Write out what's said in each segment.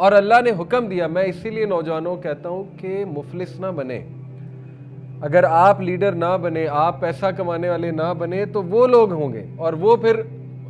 اور اللہ نے حکم دیا. میں اسی لیے نوجوانوں کو کہتا ہوں کہ مفلس نہ بنے. اگر آپ لیڈر نہ بنے, آپ پیسہ کمانے والے نہ بنے, تو وہ لوگ ہوں گے اور وہ پھر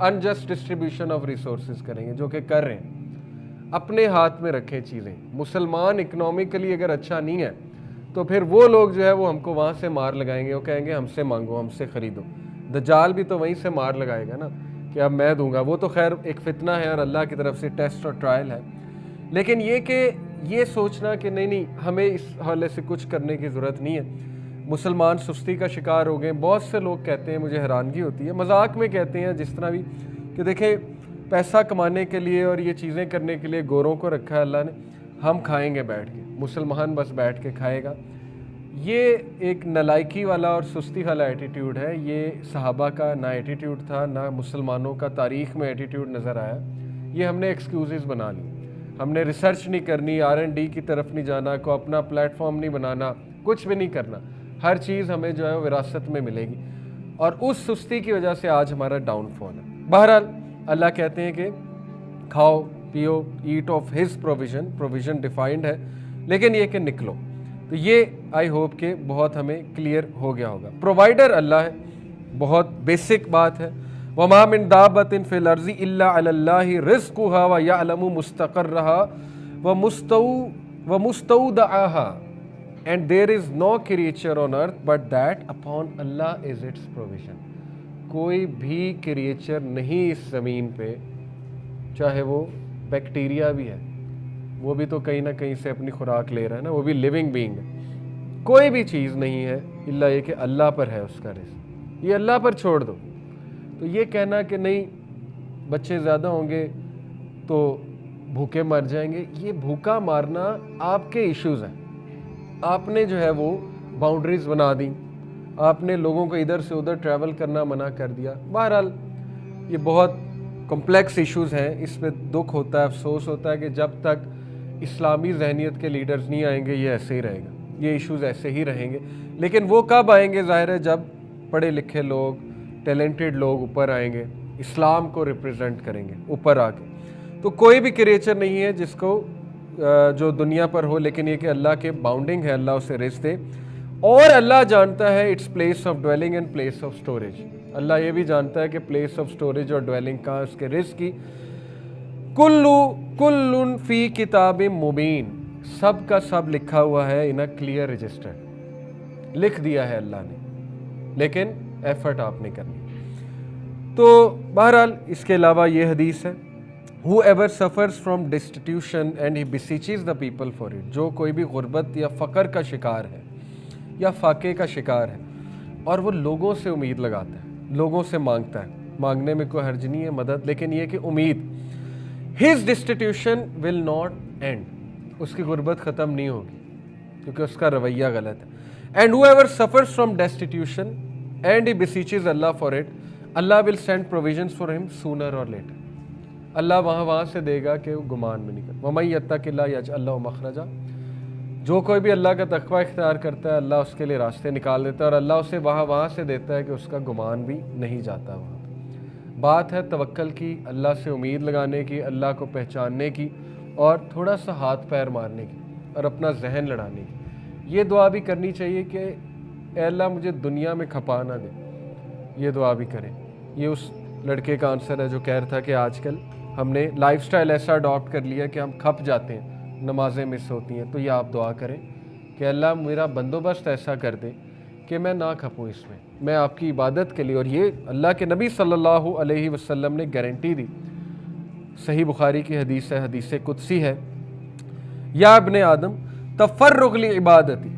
انجسٹ ڈسٹریبیوشن آف ریسورسز کریں گے, جو کہ کر رہے ہیں. اپنے ہاتھ میں رکھیں چیزیں. مسلمان اکنامکلی اگر اچھا نہیں ہے تو پھر وہ لوگ جو ہے وہ ہم کو وہاں سے مار لگائیں گے, وہ کہیں گے ہم سے مانگو, ہم سے خریدو. دجال بھی تو وہیں سے مار لگائے گا نا کہ اب میں دوں گا. وہ تو خیر ایک فتنہ ہے اور اللہ کی طرف سے ٹیسٹ اور ٹرائل ہے. لیکن یہ کہ یہ سوچنا کہ نہیں ہمیں اس حوالے سے کچھ کرنے کی ضرورت نہیں ہے. مسلمان سستی کا شکار ہو گئے. بہت سے لوگ کہتے ہیں, مجھے حیرانگی ہوتی ہے, مذاق میں کہتے ہیں جس طرح بھی, کہ دیکھیں پیسہ کمانے کے لیے اور یہ چیزیں کرنے کے لیے گوروں کو رکھا ہے اللہ نے, ہم کھائیں گے بیٹھ کے, مسلمان بس بیٹھ کے کھائے گا. یہ ایک نالائکی والا اور سستی والا ایٹیٹیوڈ ہے. یہ صحابہ کا نہ ایٹیٹیوڈ تھا, نہ مسلمانوں کا تاریخ میں ایٹیٹیوڈ نظر آیا. یہ ہم نے ایکسکیوزز بنا لی. ہم نے ریسرچ نہیں کرنی, R&D کی طرف نہیں جانا, کو اپنا پلیٹ فارم نہیں بنانا, کچھ بھی نہیں کرنا. ہر چیز ہمیں جو ہے وراثت میں ملے گی, اور اس سستی کی وجہ سے آج ہمارا ڈاؤن فال ہے. بہرحال اللہ کہتے ہیں کہ کھاؤ پیو, eat of his provision defined ہے, لیکن یہ کہ نکلو. تو یہ آئی ہوپ کہ بہت ہمیں کلیئر ہو گیا ہوگا. پرووائڈر اللہ ہے, بہت بیسک بات ہے. وَمَا مِن دَابَّةٍ فِي الْأَرْضِ إِلَّا عَلَى اللَّهِ رِزْقُهَا وَيَعْلَمُ مُسْتَقَرَّهَا وَمُسْتَوْدَعَهَا and there is no creature on earth but that upon Allah is its provision. کوئی بھی کریچر نہیں اس زمین پہ, چاہے وہ بیکٹیریا بھی ہے, وہ بھی تو کہیں نہ کہیں سے اپنی خوراک لے رہا ہے نا, وہ بھی لیونگ بینگ ہے. کوئی بھی چیز نہیں ہے الا یہ کہ اللہ پر ہے اس کا رزق, یہ اللہ پر چھوڑ دو. تو یہ کہنا کہ نہیں بچے زیادہ ہوں گے تو بھوکے مر جائیں گے, یہ بھوکا مارنا آپ کے ایشوز ہیں. آپ نے جو ہے وہ باؤنڈریز بنا دیں, آپ نے لوگوں کو ادھر سے ادھر ٹریول کرنا منع کر دیا. بہرحال یہ بہت کمپلیکس ایشوز ہیں, اس پہ دکھ ہوتا ہے, افسوس ہوتا ہے کہ جب تک اسلامی ذہنیت کے لیڈرز نہیں آئیں گے یہ ایسے ہی رہے گا, یہ ایشوز ایسے ہی رہیں گے. لیکن وہ کب آئیں گے؟ ظاہر ہے جب پڑھے لکھے لوگ, ٹیلنٹڈ لوگ اوپر آئیں گے, اسلام کو ریپرزینٹ کریں گے اوپر آ کے. تو کوئی بھی کریچر نہیں ہے جس کو جو دنیا پر ہو, لیکن یہ کہ اللہ کے باؤنڈنگ ہے, اللہ اسے رزق دے, اور اللہ جانتا ہے it's place of dwelling and place of storage. اللہ یہ بھی جانتا ہے کہ پلیس آف سٹوریج اور ڈویلنگ کہاں اس کے رزق کی. کل فی کتاب مبین, سب کا سب لکھا ہوا ہے ان اے کلیئر رجسٹر, لکھ دیا ہے اللہ نے, لیکن ایفرٹ آپ نے کرنی. تو بہرحال اس کے علاوہ یہ حدیث ہے, whoever suffers from destitution and he beseeches the people for it, جو کوئی بھی غربت یا فقر کا شکار ہے یا فاقے کا شکار ہے اور وہ لوگوں سے امید لگاتا ہے, لوگوں سے مانگتا ہے, مانگنے میں کوئی حرج نہیں ہے مدد, لیکن یہ کہ امید, his destitution will not end, اس کی غربت ختم نہیں ہوگی کیونکہ اس کا رویہ غلط ہے. and whoever suffers from destitution and he beseeches Allah for it, Allah will send provisions for him sooner or later. اللہ وہاں سے دے گا کہ وہ گمان میں نہیں کرتا. وَمَن يَتَّقِ اللَّهَ يَجْعَل لَّهُ مَخْرَجًا, جو کوئی بھی اللہ کا تقوی اختیار کرتا ہے اللہ اس کے لیے راستے نکال دیتا ہے, اور اللہ اسے وہاں سے دیتا ہے کہ اس کا گمان بھی نہیں جاتا وہاں. بات ہے توکل کی, اللہ سے امید لگانے کی, اللہ کو پہچاننے کی, اور تھوڑا سا ہاتھ پیر مارنے کی اور اپنا ذہن لڑانے کی. یہ دعا بھی کرنی چاہیے کہ اے اللہ مجھے دنیا میں کھپا نہ دے, یہ دعا بھی کریں. یہ اس لڑکے کا آنسر ہے جو کہہ رہا تھا کہ آج کل ہم نے لائف سٹائل ایسا اڈاپٹ کر لیا کہ ہم کھپ جاتے ہیں, نمازیں مس ہوتی ہیں. تو یہ آپ دعا کریں کہ اللہ میرا بندوبست ایسا کر دے کہ میں نہ کھپوں اس میں آپ کی عبادت کے لیے. اور یہ اللہ کے نبی صلی اللہ علیہ وسلم نے گارنٹی دی, صحیح بخاری کی حدیث ہے, حدیث قدسی ہے, یا ابن آدم تفرغ لعبادتی,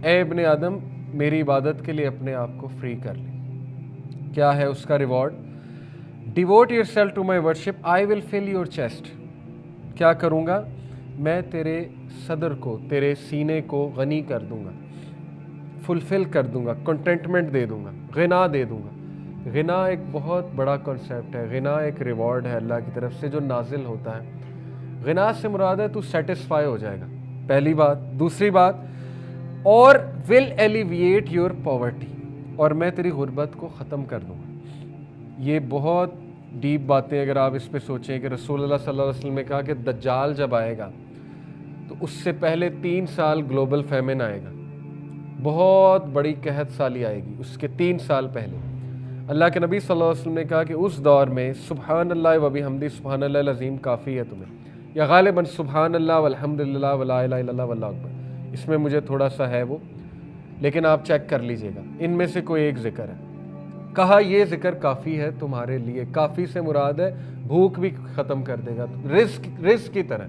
اے ابن آدم میری عبادت کے لیے اپنے آپ کو فری کر لے. کیا ہے اس کا reward? Devote yourself to my worship, I will fill your chest. کیا کروں گا؟ میں تیرے صدر کو, تیرے سینے کو غنی کر دوں گا, فلفل کر دوں گا, کنٹینٹمنٹ دے دوں گا, غنا دے دوں گا. غنا ایک بہت بڑا کنسیپٹ ہے. غنا ایک ریوارڈ ہے اللہ کی طرف سے جو نازل ہوتا ہے. غنا سے مراد ہے تو سیٹسفائی ہو جائے گا, پہلی بات. دوسری بات, اور will alleviate your poverty, اور میں تیری غربت کو ختم کر دوں گا. یہ بہت ڈیپ باتیں اگر آپ اس پہ سوچیں کہ رسول اللہ صلی اللہ علیہ وسلم نے کہا کہ دجال جب آئے گا تو اس سے پہلے 3 سال گلوبل فیمن آئے گا، بہت بڑی قحط سالی آئے گی اس کے 3 سال پہلے۔ اللہ کے نبی صلی اللہ علیہ وسلم نے کہا کہ اس دور میں سبحان اللہ و بحمدہ سبحان اللہ العظیم کافی ہے تمہیں، یا غالباً سبحان اللہ والحمد للہ ولا الہ الا اللہ واللہ اکبر، اس میں مجھے تھوڑا سا ہے وہ، لیکن آپ چیک کر لیجئے گا، ان میں سے کوئی ایک ذکر ہے۔ کہا یہ ذکر کافی ہے تمہارے لیے، کافی سے مراد ہے بھوک بھی ختم کر دے گا، رزق کی طرح۔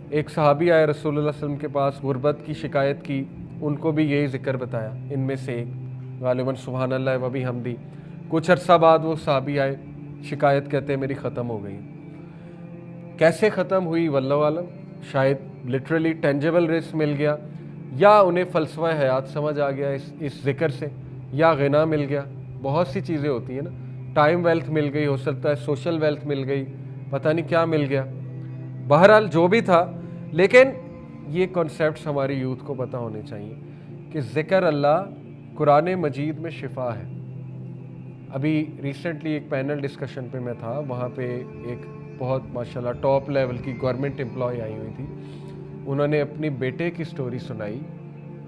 ایک صحابی آئے رسول اللہ صلی اللہ علیہ وسلم کے پاس، غربت کی شکایت کی، ان کو بھی یہی ذکر بتایا، ان میں سے ایک غالباً سبحان اللہ و بحمدہ۔ کچھ عرصہ بعد وہ صحابی آئے، شکایت کہتے ہیں میری ختم ہو گئی۔ کیسے ختم ہوئی واللہ عالم، شاید لٹرلی ٹینجیبل رزق مل گیا، یا انہیں فلسفہ حیات سمجھ آ گیا اس ذکر سے، یا غنا مل گیا، بہت سی چیزیں ہوتی ہیں نا، ٹائم ویلتھ مل گئی، ہو سکتا ہے سوشل ویلتھ مل گئی، پتہ نہیں کیا مل گیا، بہرحال جو بھی تھا، لیکن یہ کنسیپٹس ہماری یوتھ کو پتہ ہونے چاہیے کہ ذکر اللہ قرآن مجید میں شفا ہے۔ ابھی ریسنٹلی ایک پینل ڈسکشن پہ میں تھا، وہاں پہ ایک بہت ماشاءاللہ ٹاپ لیول کی گورنمنٹ امپلائی آئی ہوئی تھی، انہوں نے اپنی بیٹے کی سٹوری سنائی،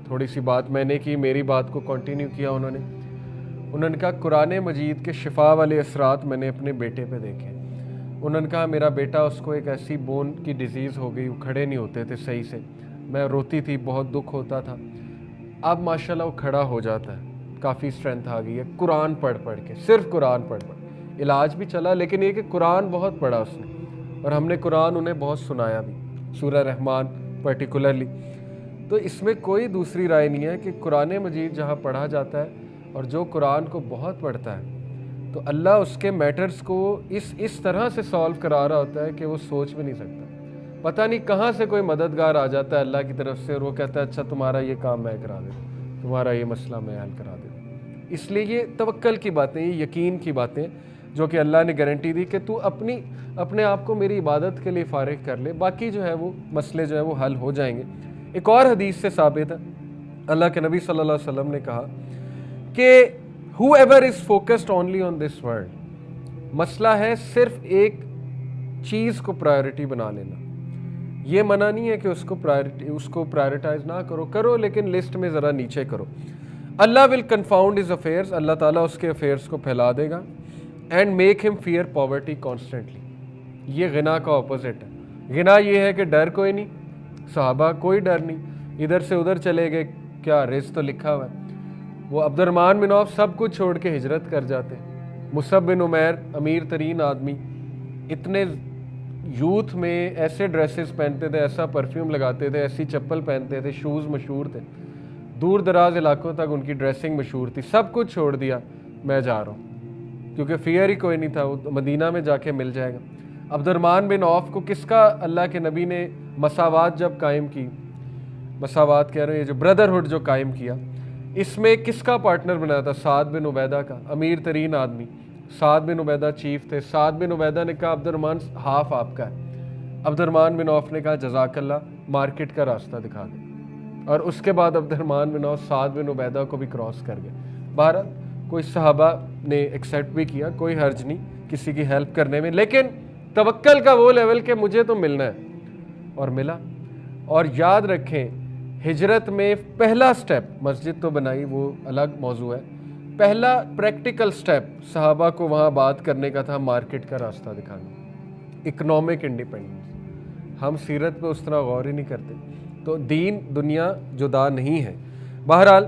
تھوڑی سی بات میں نے کی، میری بات کو کنٹینیو کیا انہوں نے کہا قرآن مجید کے شفا والے اثرات میں نے اپنے بیٹے پہ دیکھے۔ انہوں نے کہا میرا بیٹا، اس کو ایک ایسی بون کی ڈیزیز ہو گئی، وہ کھڑے نہیں ہوتے تھے صحیح سے، میں روتی تھی، بہت دکھ ہوتا تھا، اب ماشاءاللہ وہ کھڑا ہو جاتا ہے، کافی اسٹرینتھ آ گئی ہے، قرآن پڑھ کے، صرف قرآن پڑھ، علاج بھی چلا، لیکن یہ کہ قرآن بہت پڑھا اس نے، اور ہم نے قرآن انہیں بہت سنایا بھی، سورہ رحمان پرٹیکولرلی۔ تو اس میں کوئی دوسری رائے نہیں ہے کہ قرآن مجید جہاں پڑھا جاتا ہے، اور جو قرآن کو بہت پڑھتا ہے تو اللہ اس کے میٹرز کو اس طرح سے سالو کرا رہا ہوتا ہے کہ وہ سوچ بھی نہیں سکتا، پتہ نہیں کہاں سے کوئی مددگار آ جاتا ہے اللہ کی طرف سے، اور وہ کہتا ہے اچھا تمہارا یہ کام میں کرا دیتا ہوں، تمہارا یہ مسئلہ میں حل کرا دیتا ہوں۔ اس لیے یہ توکل کی باتیں، یہ یقین کی باتیں جو کہ اللہ نے گارنٹی دی کہ تو اپنے آپ کو میری عبادت کے لیے فارغ کر لے، باقی جو ہے وہ مسئلے جو ہے وہ حل ہو جائیں گے۔ ایک اور حدیث سے ثابت ہے، اللہ کے نبی صلی اللہ علیہ وسلم نے کہا کہ whoever is focused only on this world، مسئلہ ہے صرف ایک چیز کو پرائیورٹی بنا لینا، یہ منع نہیں ہے کہ اس کو پرائیورٹائز نہ کرو، لیکن لسٹ میں ذرا نیچے کرو۔ اللہ will confound his affairs، اللہ تعالیٰ اس کے افیئرس کو پھیلا دے گا، and make him fear poverty constantly، یہ غنا کا اپوزٹ ہے۔ غنا یہ ہے کہ ڈر کوئی نہیں، صحابہ کوئی ڈر نہیں، ادھر سے ادھر چلے گئے، کیا رزق تو لکھا ہوا ہے۔ وہ عبد الرحمن بن عوف سب کچھ چھوڑ کے ہجرت کر جاتے، مصعب بن عمیر امیر ترین آدمی، اتنے یوتھ میں ایسے ڈریسز پہنتے تھے، ایسا پرفیوم لگاتے تھے، ایسی چپل پہنتے تھے، شوز مشہور تھے، دور دراز علاقوں تک ان کی ڈریسنگ مشہور تھی، سب کچھ چھوڑ دیا، میں جا رہا ہوں، کیونکہ فیئر ہی کوئی نہیں تھا، وہ مدینہ میں جا کے مل جائے گا۔ عبد الرحمن بن عوف کو کس کا اللہ کے نبی نے مساوات جب قائم کی، مساوات کہہ رہے ہیں، یہ جو بردرہڈ جو قائم کیا، اس میں کس کا پارٹنر بنا تھا؟ سعد بن عبیدہ کا، امیر ترین آدمی، سعد بن عبیدہ چیف تھے، سعد بن عبیدہ نے کہا عبد الرحمن ہاف آپ کا ہے، عبد الرحمن بن عوف نے کہا جزاک اللہ، مارکیٹ کا راستہ دکھا دیں، اور اس کے بعد عبد الرحمن بن عوف سعد بن عبیدہ کو بھی کراس کر گئے۔ بہرحال کوئی صحابہ نے ایکسیپٹ بھی کیا، کوئی حرج نہیں کسی کی ہیلپ کرنے میں، لیکن توکل کا وہ لیول کہ مجھے تو ملنا ہے، اور ملا۔ اور یاد رکھیں ہجرت میں پہلا سٹیپ، مسجد تو بنائی وہ الگ موضوع ہے، پہلا پریکٹیکل سٹیپ صحابہ کو وہاں بات کرنے کا تھا مارکیٹ کا راستہ دکھانا، اکنامک انڈیپینڈنس۔ ہم سیرت پہ اس طرح غور ہی نہیں کرتے، تو دین دنیا جدا نہیں ہے۔ بہرحال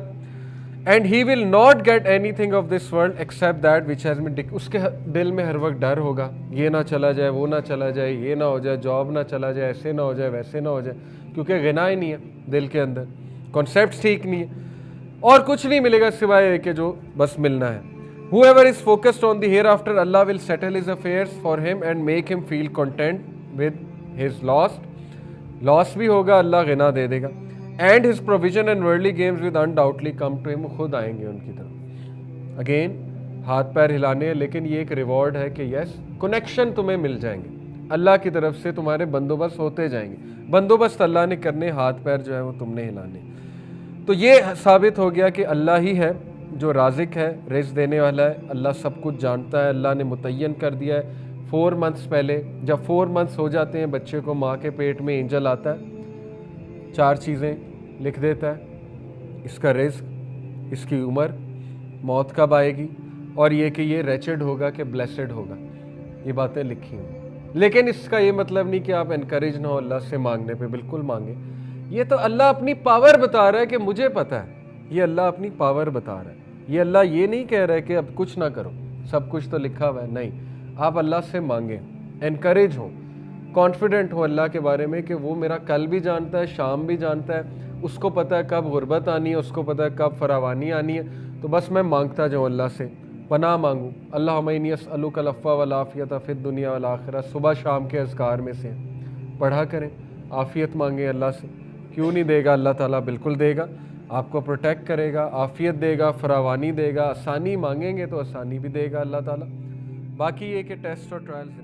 and he will not get anything of this world except that which has been, اس کے دل میں ہر وقت ڈر ہوگا، یہ نہ چلا جائے، وہ نہ چلا جائے، یہ نہ ہو جائے، جاب نہ چلا جائے، ایسے نہ ہو جائے، ویسے نہ ہو جائے، کیونکہ غنا ہی نہیں ہے دل کے اندر، کانسیپٹس ٹھیک نہیں ہے، اور کچھ نہیں ملے گا سوائے کہ جو بس ملنا ہے۔ Whoever is focused on the hereafter, Allah will settle his affairs for him and make him feel content with his loss بھی ہوگا، اللہ غنا دے دے گا، and his provision and worldly gains will undoubtedly come to him، خود آئیں گے ان کی طرف۔ Again ہاتھ پیر ہلانے ہیں، لیکن یہ ایک ریوارڈ ہے کہ یس کنیکشن تمہیں مل جائیں گے، اللہ کی طرف سے تمہارے بندوبست ہوتے جائیں گے، بندوبست اللہ نے کرنے، ہاتھ پیر جو ہے وہ تم نے ہلانے۔ تو یہ ثابت ہو گیا کہ اللہ ہی ہے جو رازق ہے، رزق دینے والا ہے، اللہ سب کچھ جانتا ہے، اللہ نے متعین کر دیا ہے 4 منتھس پہلے. جب 4 منتھس ہو جاتے ہیں بچے کو ماں کے پیٹ میں اینجل آتا ہے، 4 چیزیں لکھ دیتا ہے: اس کا رزق، اس کی عمر، موت کب آئے گی، اور یہ کہ یہ ریچڈ ہوگا کہ بلیسڈ ہوگا. یہ باتیں لکھی ہیں. لیکن اس کا یہ مطلب نہیں کہ آپ انکریج نہ ہو اللہ سے مانگنے پہ، بالکل مانگیں. یہ تو اللہ اپنی پاور بتا رہا ہے کہ مجھے پتہ ہے. یہ اللہ اپنی پاور بتا رہا ہے. یہ اللہ یہ نہیں کہہ رہا ہے کہ اب کچھ نہ کرو، سب کچھ تو لکھا ہوا ہے. نہیں، آپ اللہ سے مانگیں، انکریج ہو، کانفیڈنٹ ہو اللہ کے بارے میں کہ وہ میرا کل بھی جانتا ہے، شام بھی جانتا ہے، اس کو پتہ ہے کب غربت آنی ہے، اس کو پتہ ہے کب فراوانی آنی ہے. تو بس میں مانگتا جاؤں اللہ سے، پناہ مانگوں. اللہم انی اسألک العفو والعافیۃ فی الدنیا والآخرہ صبح شام کے اذکار میں سے پڑھا کریں. عافیت مانگیں اللہ سے. کیوں نہیں دے گا اللہ تعالیٰ؟ بالکل دے گا. آپ کو پروٹیکٹ کرے گا، عافیت دے گا، فراوانی دے گا. آسانی مانگیں گے تو آسانی بھی دے گا اللہ تعالیٰ. باقی یہ کہ ٹیسٹ اور ٹرائلز